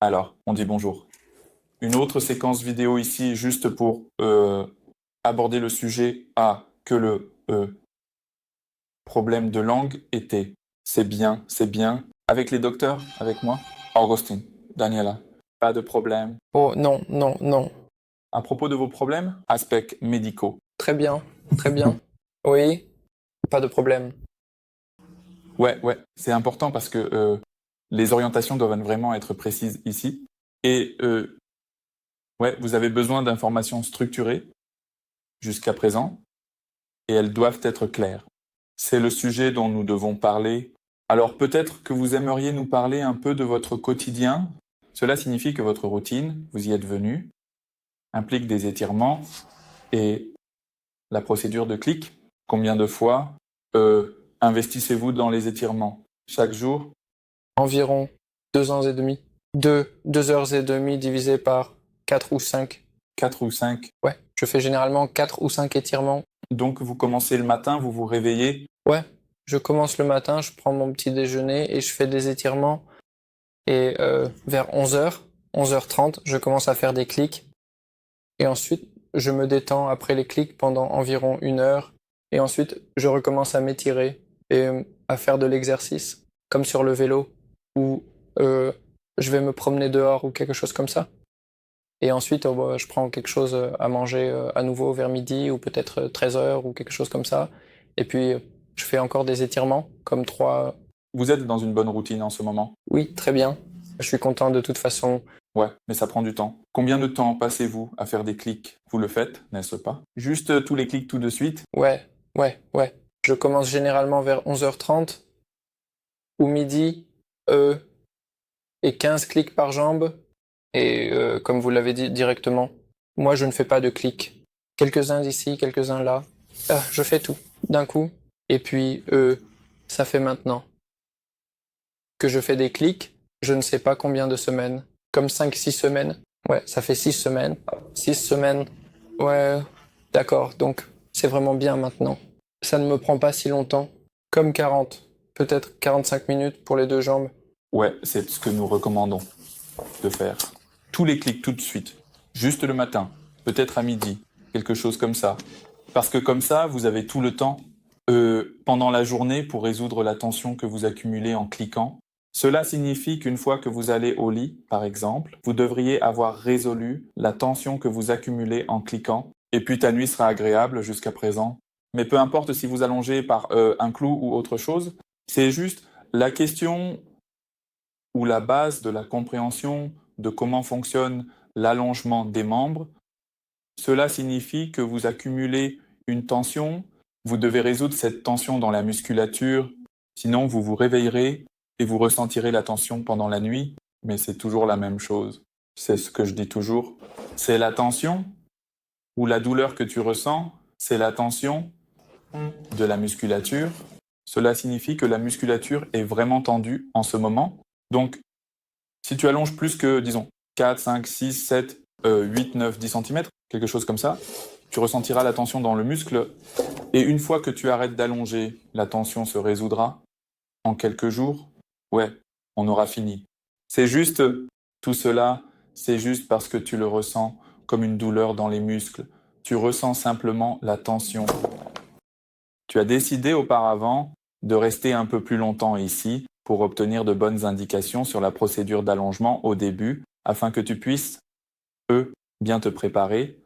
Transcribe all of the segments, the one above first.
Alors, on dit bonjour. Une autre séquence vidéo ici, juste pour aborder le sujet que le problème de langue était. C'est bien, c'est bien. Avec les docteurs, avec moi, Augustine, Daniela, pas de problème. Oh non, non, non. À propos de vos problèmes, aspects médicaux. Très bien, très bien. Oui, pas de problème. Ouais, c'est important parce que les orientations doivent vraiment être précises ici. Et ouais, vous avez besoin d'informations structurées jusqu'à présent et elles doivent être claires. C'est le sujet dont nous devons parler. Alors peut-être que vous aimeriez nous parler un peu de votre quotidien. Cela signifie que votre routine, vous y êtes venu, implique des étirements et la procédure de clic. Combien de fois investissez-vous dans les étirements? Chaque jour? Environ 2 ans et demi. 2 heures et demie divisé par 4 ou 5. 4 ou 5. Ouais, je fais généralement 4 ou 5 étirements. Donc vous commencez le matin, vous vous réveillez? Ouais, je commence le matin, je prends mon petit déjeuner et je fais des étirements. Et vers 11 h, 11 h 30, je commence à faire des clics. Et ensuite, je me détends après les clics pendant environ 1 heure. Et ensuite, je recommence à m'étirer et à faire de l'exercice, comme sur le vélo, ou je vais me promener dehors ou quelque chose comme ça. Et ensuite, je prends quelque chose à manger à nouveau vers midi, ou peut-être 13 h ou quelque chose comme ça. Et puis, je fais encore des étirements, comme 3. Vous êtes dans une bonne routine en ce moment? Oui, très bien. Je suis content de toute façon. Ouais, mais ça prend du temps. Combien de temps passez-vous à faire des clics? Vous le faites, n'est-ce pas? Juste tous les clics tout de suite? Ouais, ouais, ouais. Je commence généralement vers 11 h 30 ou midi, et 15 clics par jambe. Et comme vous l'avez dit directement, moi je ne fais pas de clics. Quelques-uns d'ici, quelques-uns là. Ah, je fais tout d'un coup. Et puis ça fait maintenant que je fais des clics, je ne sais pas combien de semaines. Comme 5, 6 semaines. Ouais, ça fait 6 semaines. 6 semaines. Ouais, d'accord. Donc c'est vraiment bien maintenant. Ça ne me prend pas si longtemps. Comme 40. Peut-être 45 minutes pour les deux jambes. Ouais, c'est ce que nous recommandons de faire. Tous les clics tout de suite. Juste le matin. Peut-être à midi. Quelque chose comme ça. Parce que comme ça, vous avez tout le temps pendant la journée pour résoudre la tension que vous accumulez en cliquant. Cela signifie qu'une fois que vous allez au lit, par exemple, vous devriez avoir résolu la tension que vous accumulez en cliquant. Et puis ta nuit sera agréable jusqu'à présent. Mais peu importe si vous allongez par un clou ou autre chose, c'est juste la question ou la base de la compréhension de comment fonctionne l'allongement des membres. Cela signifie que vous accumulez une tension, vous devez résoudre cette tension dans la musculature, sinon vous vous réveillerez et vous ressentirez la tension pendant la nuit, mais c'est toujours la même chose. C'est ce que je dis toujours. C'est la tension ou la douleur que tu ressens, c'est la tension de la musculature. Cela signifie que la musculature est vraiment tendue en ce moment. Donc, si tu allonges plus que, disons, 4, 5, 6, 7, 8, 9, 10 cm, quelque chose comme ça, tu ressentiras la tension dans le muscle. Et une fois que tu arrêtes d'allonger, la tension se résoudra en quelques jours. Ouais, on aura fini. C'est juste, tout cela, c'est juste parce que tu le ressens comme une douleur dans les muscles. Tu ressens simplement la tension. Tu as décidé auparavant de rester un peu plus longtemps ici pour obtenir de bonnes indications sur la procédure d'allongement au début, afin que tu puisses, bien te préparer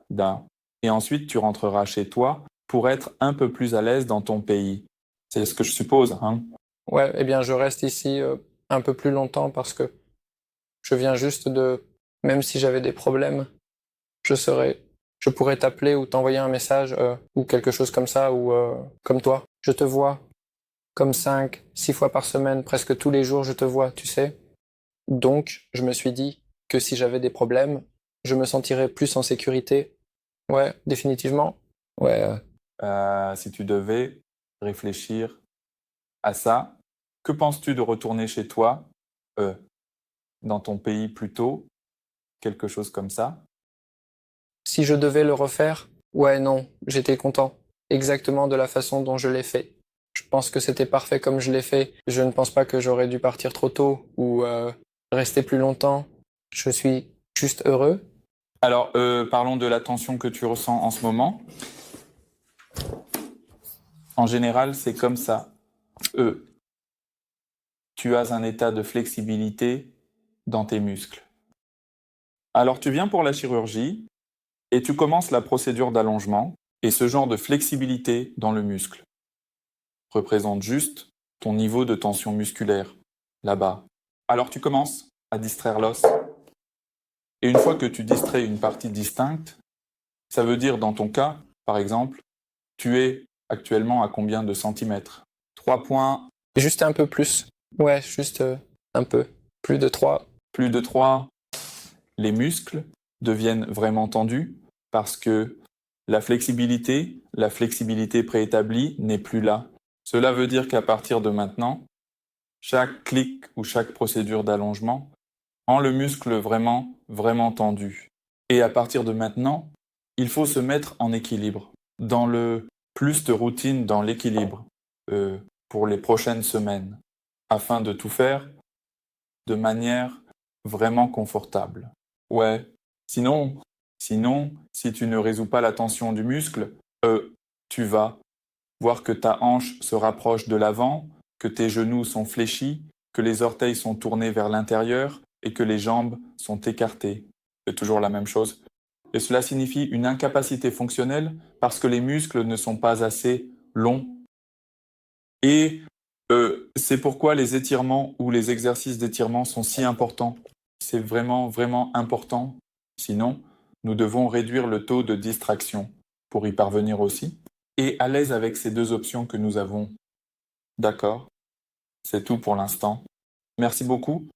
et ensuite tu rentreras chez toi pour être un peu plus à l'aise dans ton pays. C'est ce que je suppose, hein? Ouais, eh bien je reste ici un peu plus longtemps parce que je viens juste de... Même si j'avais des problèmes, je pourrais t'appeler ou t'envoyer un message ou quelque chose comme ça, ou comme toi. Je te vois comme 5, 6 fois par semaine, presque tous les jours je te vois, tu sais. Donc je me suis dit que si j'avais des problèmes, je me sentirais plus en sécurité. Ouais, définitivement. Ouais, Si tu devais réfléchir à ça, que penses-tu de retourner chez toi, euh, dans ton pays plus tôt, quelque chose comme ça? si je devais le refaire, ouais, non, j'étais content. Exactement de la façon dont je l'ai fait. Je pense que c'était parfait comme je l'ai fait. Je ne pense pas que j'aurais dû partir trop tôt ou rester plus longtemps. Je suis juste heureux. Alors, parlons de la tension que tu ressens en ce moment. En général, c'est comme ça. Tu as un état de flexibilité dans tes muscles. Alors, tu viens pour la chirurgie et tu commences la procédure d'allongement. Et ce genre de flexibilité dans le muscle représente juste ton niveau de tension musculaire, là-bas. Alors, tu commences à distraire l'os. Et une fois que tu distrais une partie distincte, ça veut dire dans ton cas, par exemple, tu es actuellement à combien de centimètres? 3 points, Juste un peu plus. Ouais, juste un peu. Plus de 3. plus de 3. Les muscles deviennent vraiment tendus parce que la flexibilité préétablie n'est plus là. Cela veut dire qu'à partir de maintenant, chaque clic ou chaque procédure d'allongement rend le muscle vraiment, vraiment tendu. Et à partir de maintenant, il faut se mettre en équilibre. Dans le plus de routine dans l'équilibre pour les prochaines semaines, afin de tout faire de manière vraiment confortable. Ouais. Sinon, si tu ne résous pas la tension du muscle, tu vas voir que ta hanche se rapproche de l'avant, que tes genoux sont fléchis, que les orteils sont tournés vers l'intérieur et que les jambes sont écartées. C'est toujours la même chose. Et cela signifie une incapacité fonctionnelle parce que les muscles ne sont pas assez longs. Et c'est pourquoi les étirements ou les exercices d'étirement sont si importants. C'est vraiment, vraiment important. Sinon, nous devons réduire le taux de distraction pour y parvenir aussi. Et à l'aise avec ces deux options que nous avons. D'accord? C'est tout pour l'instant. Merci beaucoup